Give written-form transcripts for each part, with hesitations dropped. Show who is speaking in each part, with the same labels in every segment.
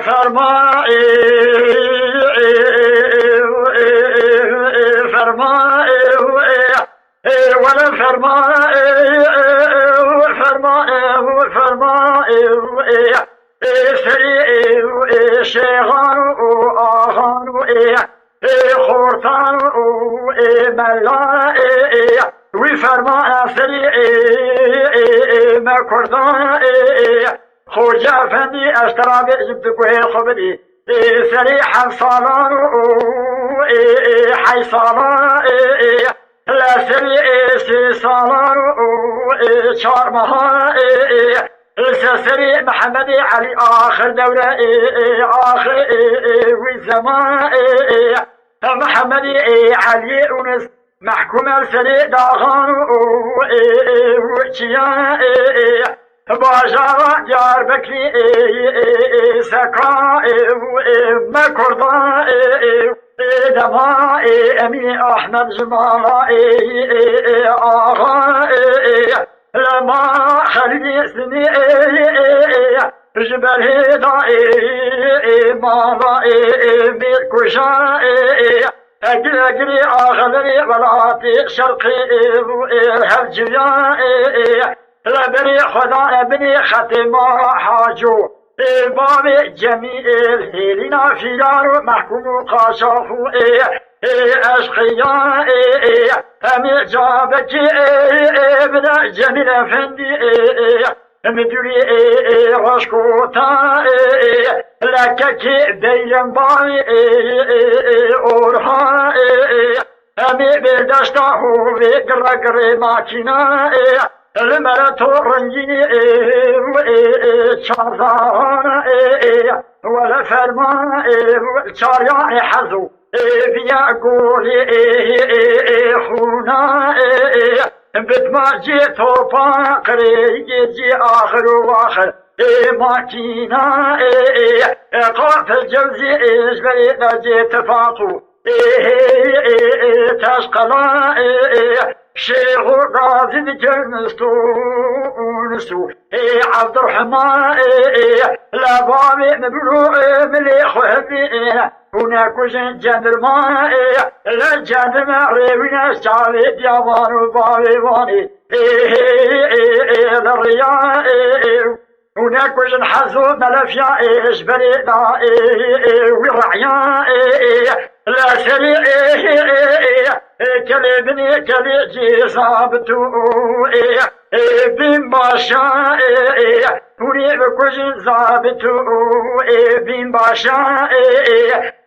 Speaker 1: فرمائي فرمائي ولا فرمائي فرمائي فرمائي سريعي شيغان وآهان خورتان ملائي وفرمائي سريعي ما كردان خوجا فندي اشترى بجبتكوه خبري سريحا صالان حي صالان لا سريع صالان شار مها سريع محمد علي آخر دولة آخر والزمان محمد علي أنس محكوم السريع داغان وشيان باجارا جار بكري سكا ما كردا دما امي احمد جمالا آغا لما خلي سني جبل هدا مالا بكشا اجري اغلري ولاتي شرقي الهجيا لبني خدا ابني ختم حاجو باب جميل هيلنا فيار محكوم قاشافو اشقيا امي جابك ابن جميل افندي مدري رشكوتا لكك بيلن باي اورها امي بدشتاهو بقرقر ماكينا المرتو رنجيني شارزان ولا فرمان شاريان حزو بيا قولي خونا بتما جيتو باقري جي آخر واخر ماكينا قاف الجوزي اجبري جيت فاقو تشقلا شيخ غازي جنستو ونسو عبد الرحمن لا بابي مبلو مليخ وهبي هناك جندرمان لا جندرمان ريبنا شعلي ديوان وبابي واني الرياء هناك وجن حزو ملفيا بريدا ورعيا لا سريع كلبني كلجي صابتو بين باشا وريب كوجن صابتو بين باشا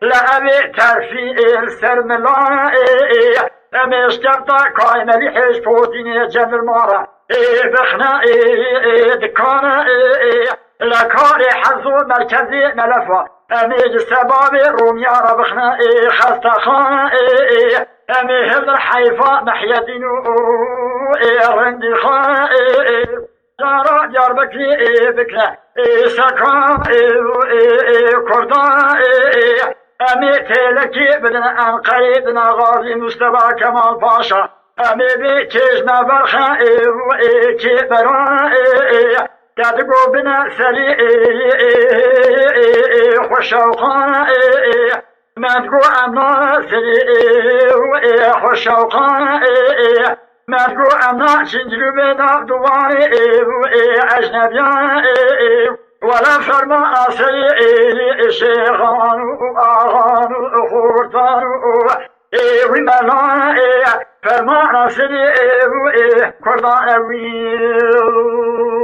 Speaker 1: لا أبي ترفي السرملا أمي اشتبطا قايمة لحيش فوتيني جنب المارة بخنا دكانا لكاري حزو مركزي ملفا امي السبابي روميا ربخنا خستخان امي هل حيفا محيدينو رندي خان جارا جار بكري بكنا سكان كردان امي تلكي بدنا ان قريبنا غازي مصطفى كمال باشا امي بكيش نبرخا كبران كاتقو بنا سلي خوشوقان ما تقو امنا سلي خوشوقان ما تقو امنا شنجلو بنا دواري اجنبيان ولا فرما سلي شيخان واغان وخورتان وملا فرما سلي كردان ويل